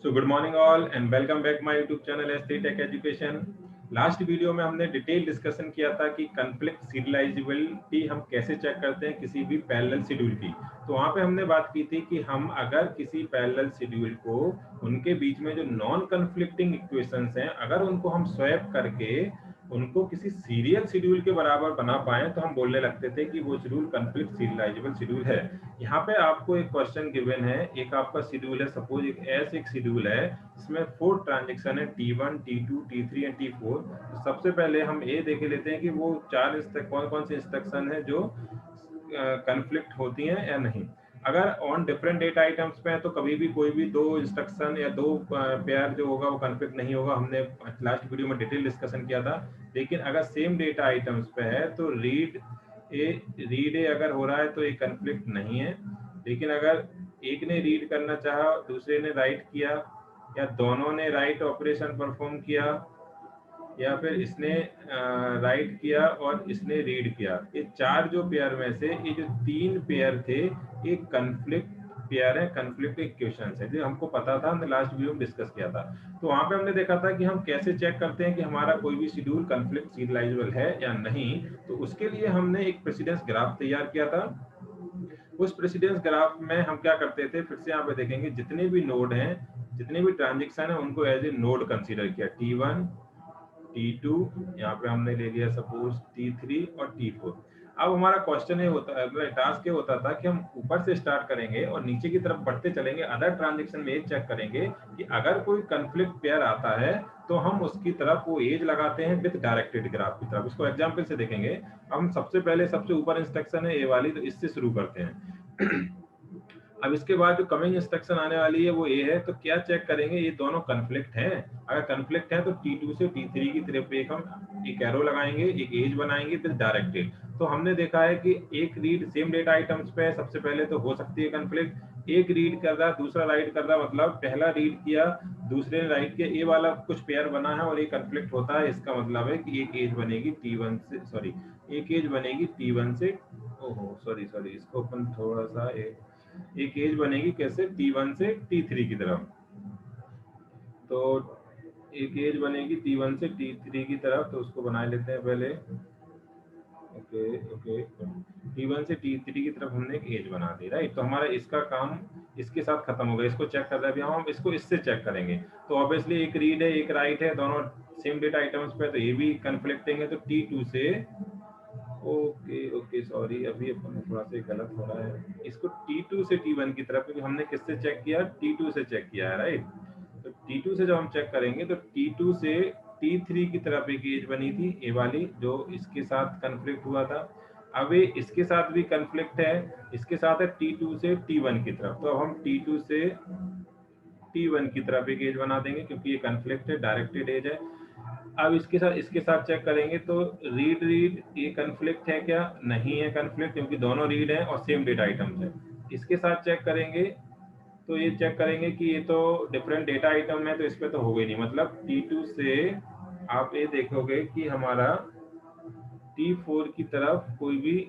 So good morning all and welcome back my YouTube channel S3 tech education. Last video में हमने detail discussion किया था कि conflict serialisability हम कैसे चेक करते हैं किसी भी पैरेलल शेड्यूल की। तो वहाँ पे हमने बात की थी कि हम अगर किसी पैरेलल शेड्यूल को उनके बीच में जो नॉन कन्फ्लिक्टिंग इक्वेशंस हैं अगर उनको हम स्वैप करके उनको किसी सीरियल शेड्यूल के बराबर बना पाए तो हम बोलने लगते थे कि वो शेड्यूल कॉन्फ्लिक्ट सीरियलाइजेबल शेड्यूल है। यहाँ पे आपको एक क्वेश्चन गिवन है, एक आपका शेड्यूल है, सपोज एक शेड्यूल है इसमें 4 ट्रांजेक्शन है T1, T2, T3 and T4। तो सबसे पहले हम ये देख लेते हैं कि वो 4 कौन कौन से इंस्ट्रक्शन है जो कन्फ्लिक्ट होती हैं या नहीं। अगर ऑन डिफरेंट डेटा आइटम्स पे है तो कभी भी कोई भी दो इंस्ट्रक्शन या दो पेयर जो होगा वो कन्फ्लिक्ट नहीं होगा, हमने लास्ट वीडियो में डिटेल डिस्कशन किया था। लेकिन अगर सेम डेटा आइटम्स पे है तो रीड ए अगर हो रहा है तो ये कन्फ्लिक्ट नहीं है। लेकिन अगर एक ने रीड करना चाहा दूसरे ने राइट किया या दोनों ने राइट ऑपरेशन परफॉर्म किया या फिर इसने राइट किया और इसने रीड किया, ये चार जो पेयर में से ये जो 3 पेयर थे ये कन्फ्लिक्ट पेयर है, कन्फ्लिक्ट इक्वेशंस है, जो हमको पता था, हमने लास्ट वीडियो में डिस्कस किया था। तो वहां पे हमने देखा था कि हम कैसे चेक करते हैं कि हमारा कोई भी शेड्यूल कन्फ्लिक्ट सीरियलाइजेबल है या नहीं। तो उसके लिए हमने एक प्रेसिडेंस ग्राफ तैयार किया था। उस प्रेसिडेंस ग्राफ में हम क्या करते थे, फिर से यहाँ पे देखेंगे, जितने भी नोड हैं, जितने भी ट्रांजेक्शन है उनको एज ए नोड कंसीडर किया। T1, T2, यहाँ पे हमने ले लिया सपोज T3 और T4। अब हमारा क्वेश्चन ये होता है, टास्क ये होता था कि हम ऊपर से स्टार्ट करेंगे और नीचे की तरफ बढ़ते चलेंगे। अदर ट्रांजेक्शन में ये चेक करेंगे कि अगर कोई कन्फ्लिक्ट पेयर आता है तो हम उसकी तरफ वो एज लगाते हैं विद डायरेक्टेड ग्राफ की तरफ। इसको एग्जाम्पल से देखेंगे। हम सबसे पहले सबसे ऊपर इंस्ट्रक्शन है ए वाली, तो इससे शुरू करते हैं। अब इसके बाद जो कमिंग इंस्ट्रक्शन आने वाली है वो ए है, तो क्या चेक करेंगे ये दोनों कन्फ्लिक्ट हैं। अगर कन्फ्लिक्ट है तो T2 से T3 की तरफ एक एरो लगाएंगे, एक एज बनाएंगे फिर डायरेक्टेड। तो हमने देखा है कि एक रीड सेम डेटा आइटम्स पे है, सबसे पहले तो हो सकती है कन्फ्लिक्ट। एक रीड कर रहा दूसरा राइट कर रहा, मतलब पहला रीड किया दूसरे ने राइट किया, ये वाला कुछ पेयर बना है और ये कन्फ्लिक्ट होता है। इसका मतलब है कि एक एज बनेगी T1 से, सॉरी एक एज बनेगी T1 से, ओहो सॉरी इसको अपन थोड़ा सा एक एज बनेगी कैसे, T1 से T3 की तरफ। तो एक एज बनेगी T1 से T3 की तरफ, तो उसको बना लेते हैं पहले। ओके T1 से T3 की तरफ हमने एक एज बना दी, राइट। तो हमारा इसका काम इसके साथ खत्म हो गया। इसको चेक कर रहे हैं अभी हम इसको इससे चेक करेंगे। तो ऑब्वियसली एक रीड है एक राइट है, दोनों सेम डेटा आइटम्स पे, तो ये भी कन्फ्लिक्टिंग है। तो T2 से ओके सॉरी, अभी अपन थोड़ा सा गलत हो रहा है। इसको T2 से T1 की तरफ, क्योंकि हमने किससे चेक किया, T2 से चेक किया है, राइट। तो T2 से जब हम चेक करेंगे तो T2 से T3 की तरफ एक एज बनी थी, ए वाली, जो इसके साथ कन्फ्लिक्ट हुआ था। अब ये इसके साथ भी कन्फ्लिक्ट है, इसके साथ है T2 से T1 की तरफ। तो अब हम T2 से T1 की तरफ एक एज बना देंगे, क्योंकि ये कन्फ्लिक्ट है, डायरेक्टेड एज है। अब इसके साथ चेक करेंगे तो रीड ये कन्फ्लिक्ट है क्या, नहीं है कन्फ्लिक्ट, क्योंकि दोनों रीड है और सेम डेटा आइटम्स है। इसके साथ चेक करेंगे तो ये चेक करेंगे कि ये तो डिफरेंट डेटा आइटम है, तो इस पे तो हो गई नहीं। मतलब T2 से आप ये देखोगे कि हमारा T4 की तरफ कोई भी,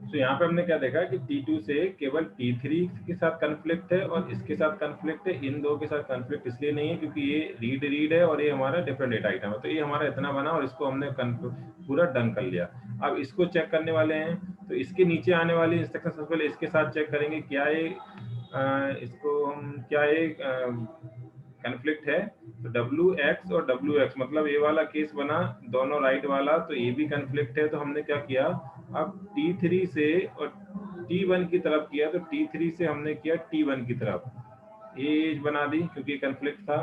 तो यहाँ पे हमने क्या देखा कि T2 से केवल T3 के साथ कन्फ्लिक्ट है और इसके साथ कन्फ्लिक्ट है। इन दो के साथ कन्फ्लिक्ट इसलिए नहीं है क्योंकि ये रीड है और ये हमारा डिफरेंट डेटा आइटम है। तो ये हमारा इतना बना और इसको हमने पूरा डन कर लिया। अब इसको चेक करने वाले हैं, तो इसके नीचे आने वाली इंस्ट्रक्शन सबसे पहले इसके साथ चेक करेंगे क्या ये इसको हम क्या ये कन्फ्लिक्ट है। तो WX और WX, मतलब ये वाला केस बना दोनों राइट वाला, तो ये भी कन्फ्लिक्ट है। तो हमने क्या किया, अब T3 से और T1 की तरफ किया, तो T3 से हमने किया T1 की तरफ, ये एज बना दी क्योंकि कन्फ्लिक्ट था।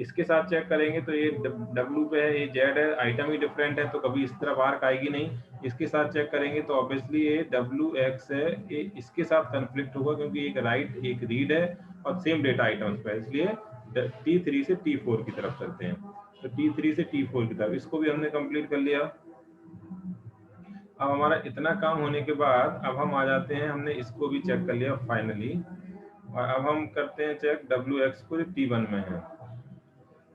इसके साथ चेक करेंगे तो ये W पे है, ये Z है, आइटम ही डिफरेंट है, तो कभी इस तरफ आर्क आएगी नहीं। इसके साथ चेक करेंगे तो ऑब्वियसली ये WX है, ये इसके साथ कन्फ्लिक्ट होगा क्योंकि एक राइट एक रीड है और सेम डेटा आइटम्स पे, इसलिए T3 से T4 की तरफ चलते हैं। तो T3 से T4 की तरफ, इसको भी हमने कंप्लीट कर लिया। अब हमारा इतना काम होने के बाद अब हम आ जाते हैं, हमने इसको भी चेक कर लिया फाइनली, और अब हम करते हैं चेक WX को, जो T1 में है।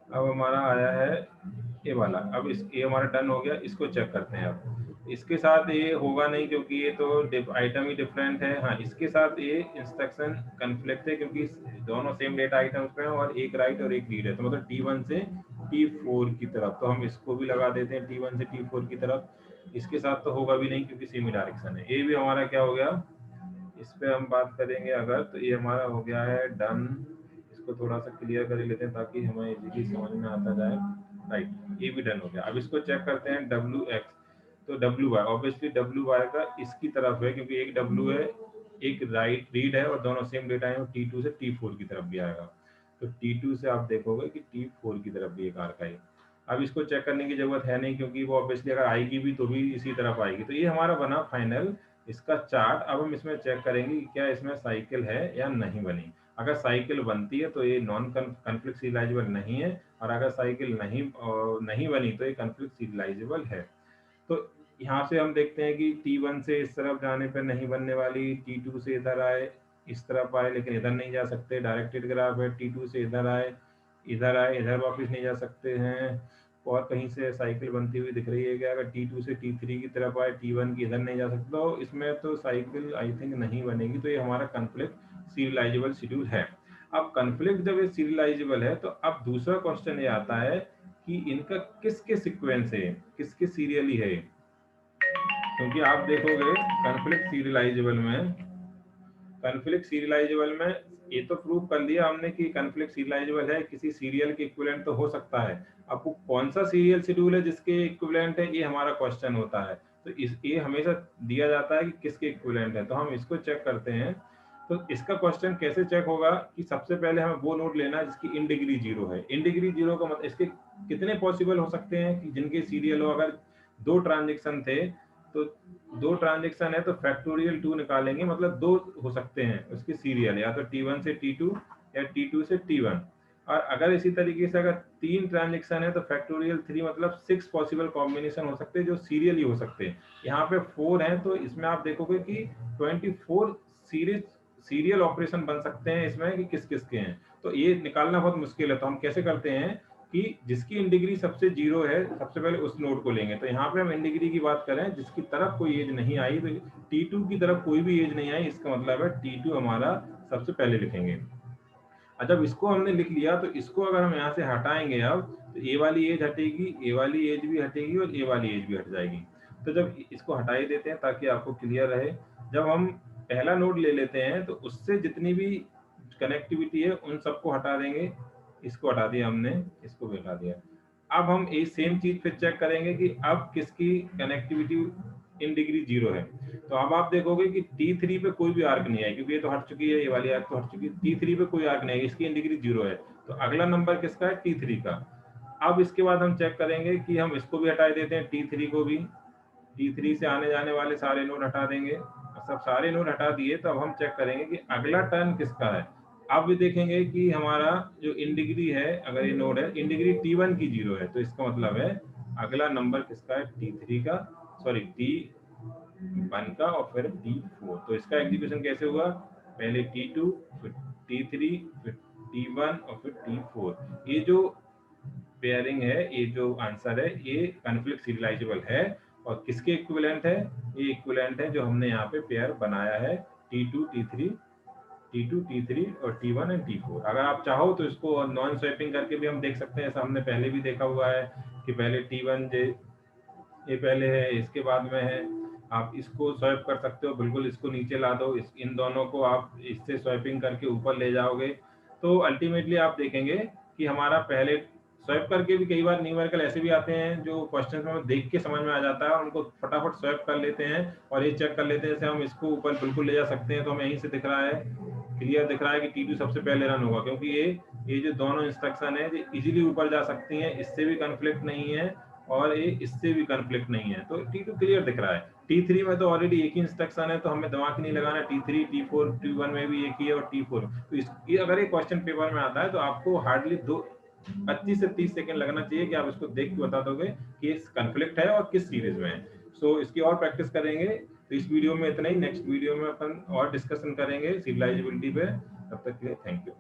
अब हमारा आया है ये वाला, अब ये हमारा डन हो गया। इसको चेक करते हैं। अब इसके साथ ये होगा नहीं क्योंकि ये तो आइटम ही डिफरेंट है। हाँ, इसके साथ ये इंस्ट्रक्शन कन्फ्लिक्ट है क्योंकि दोनों सेम डेटा आइटम्स पे हैं और एक राइट और एक रीड है, तो मतलब T1 से T4 की तरफ, तो हम इसको भी लगा देते हैं T1 से T4 की तरफ। इसके साथ तो होगा भी नहीं क्योंकि सेमी डायरेक्शन है। ये भी हमारा क्या हो गया, इस पे हम बात करेंगे अगर, तो ये हमारा हो गया है डन। इसको थोड़ा सा क्लियर कर लेते हैं ताकि हमें इजीली समझ में आता जाए। राइट, ये भी डन हो गया। अब इसको चेक करते हैं WX, तो WY ऑब्वियसली WY का इसकी तरफ है क्योंकि एक W है एक राइट रीड है और दोनों सेम डेटा है, T2 से T4 की तरफ भी आएगा। तो T2 से आप देखोगे कि T4 की तरफ भी एक आर्क आई। अब इसको चेक करने की जरूरत है नहीं क्योंकि वो ऑब्वियसली अगर आएगी भी तो भी इसी तरफ आएगी। तो ये हमारा बना फाइनल इसका चार्ट। अब हम इसमें चेक करेंगे कि क्या इसमें साइकिल है या नहीं बनी। अगर साइकिल बनती है तो ये नॉन कॉन्फ्लिक्ट सीरियलाइजेबल नहीं है, और अगर साइकिल नहीं बनी तो ये कॉन्फ्लिक्ट सीरियलाइजेबल है। तो यहाँ से हम देखते हैं कि T1 से इस तरफ जाने पर नहीं बनने वाली, T2 से इधर आए इस तरफ आए लेकिन इधर नहीं जा सकते, डायरेक्टेड ग्राफ है। T2 से इधर आए इधर वापस नहीं जा सकते हैं। और कहीं से साइकिल बनती हुई दिख रही है क्या, अगर T2 से T3 की तरफ आए T1 की इधर नहीं जा सकता, तो इसमें तो साइकिल आई थिंक नहीं बनेगी। तो ये हमारा कॉन्फ्लिक्ट सीरियलाइजेबल शेड्यूल है। अब कॉन्फ्लिक्ट जब ये सीरियलाइजेबल है तो अब दूसरा क्वेश्चन ये आता है कि इनका किसके सीक्वेंस है, किसके सीरियली है। क्योंकि आप देखोगे कॉन्फ्लिक्ट सीरियलाइजेबल में ये तो प्रूव कर लिया हमने कि कॉन्फ्लिक्ट सीरियलाइजेबल है, किसी सीरियल के इक्विवेलेंट तो हो सकता है। अब वो कौन सा सीरियल शेड्यूल है जिसके इक्विवेलेंट है, ये हमारा क्वेश्चन होता है। तो ये हमेशा दिया जाता है कि किसके इक्विवेलेंट है। तो हम इसको चेक करते हैं। तो इसका क्वेश्चन कैसे चेक होगा कि सबसे पहले हमें वो नोड लेना है जिसकी इन डिग्री 0 है। इन डिग्री 0 का मतलब इसके कितने पॉसिबल हो सकते हैं कि जिनके सीरियल हो। अगर 2 ट्रांजेक्शन थे तो 2 ट्रांजेक्शन है तो फैक्टोरियल 2 निकालेंगे, मतलब 2 हो सकते हैं उसके सीरियल, या तो T1 से T2 या T2 से T1। और अगर इसी तरीके से अगर 3 ट्रांजेक्शन है तो फैक्टोरियल 3, मतलब 6 पॉसिबल कॉम्बिनेशन हो सकते हैं जो सीरियल ही हो सकते हैं। यहाँ पे 4 हैं तो इसमें आप देखोगे कि 24 सीरियल ऑपरेशन बन सकते हैं इसमें कि किस किस के हैं। तो ये निकालना बहुत मुश्किल है। तो हम कैसे करते हैं कि जिसकी इन डिग्री सबसे 0 है सबसे पहले उस नोड को लेंगे। तो यहाँ पे हम इन डिग्री की बात करें जिसकी तरफ कोई एज नहीं आई, तो T2 की तरफ कोई भी एज नहीं आई, इसका मतलब है T2 हमारा सबसे पहले लिखेंगे। जब इसको हमने लिख लिया तो इसको अगर हम यहाँ से हटाएंगे अब, तो ए वाली एज हटेगी, ए वाली एज भी हटेगी और ए वाली एज भी हट जाएगी। तो जब इसको हटा ही देते हैं ताकि आपको क्लियर रहे, जब हम पहला नोड ले लेते हैं तो उससे जितनी भी कनेक्टिविटी है उन सबको हटा देंगे। इसको हटा दिया हमने, इसको भी हटा दिया। अब हम ये सेम चीज फिर चेक करेंगे कि अब किसकी कनेक्टिविटी इन डिग्री 0 है। तो अब आप देखोगे कि T3 पे कोई भी आर्क नहीं है क्योंकि ये तो हट चुकी है, ये वाली आर्क तो हट चुकी है। T3 पे कोई आर्क नहीं है, इसकी इन डिग्री 0 है। तो अगला नंबर किसका है, T3 का। अब इसके बाद हम चेक करेंगे कि हम इसको भी हटा देते हैं, T3 को भी। T3 से आने जाने वाले सारे नोड हटा देंगे। सब सारे नोड हटा दिए तो अब हम चेक करेंगे कि अगला टर्न किसका है। अब भी देखेंगे कि हमारा जो इन डिग्री है, अगर ये नोड है इन डिग्री T1 की 0 है, तो इसका मतलब है अगला नंबर किसका है, T3 का, सॉरी T1 का और फिर T4। तो इसका एग्जीक्यूशन कैसे हुआ, पहले T2 फिर T3 फिर T1 और फिर T4। ये जो पेयरिंग है, ये जो आंसर है, ये कॉन्फ्लिक्ट सीरियलाइजेबल है। और किसके इक्विवेलेंट है, ये इक्विवेलेंट है जो हमने यहाँ पे पेयर बनाया है, T2 T3 T2 T3 और T1 एंड T4। अगर आप चाहो तो इसको नॉन स्वैपिंग करके भी हम देख सकते हैं। ऐसा हमने पहले भी देखा हुआ है कि पहले T1 ये पहले है, इसके बाद में है। आप इसको स्वैप कर सकते हो, बिल्कुल इसको नीचे ला दो, इन दोनों को आप इससे स्वैपिंग करके ऊपर ले जाओगे। तो अल्टीमेटली आप देखेंगे कि हमारा पहले स्वैप करके भी कई बार न्यूमेरिकल ऐसे भी आते हैं जो क्वेश्चन में देख के समझ में आ जाता है और उनको फटाफट स्वैप कर लेते हैं और ये चेक कर लेते हैं जैसे हम इसको ऊपर बिल्कुल ले जा सकते हैं। तो हमें यहीं से दिख रहा है, क्लियर दिख रहा है कि T2 सबसे पहले रन होगा क्योंकि ये जो दोनों इंस्ट्रक्शन है ये इजीली ऊपर जा सकती हैं, इससे भी कॉन्फ्लिक्ट नहीं है और ये इससे भी कॉन्फ्लिक्ट नहीं है। तो T2 क्लियर दिख रहा है। T3 में तो ऑलरेडी एक ही इंस्ट्रक्शन है तो हमें दिमाग नहीं लगाना। T3 T4 T1 में भी एक ही है और T4। तो ये अगर ये क्वेश्चन पेपर में आता है तो आपको हार्डली 25 से 30 सेकंड लगना चाहिए कि आप इसको देख के बता दोगे कि इस कॉन्फ्लिक्ट है और किस सीरीज में है। सो इसकी और प्रैक्टिस करेंगे। तो इस वीडियो में इतना ही, नेक्स्ट वीडियो में अपन और डिस्कशन करेंगे सीरियलाइजेबिलिटी पे। तब तक के लिए थैंक यू।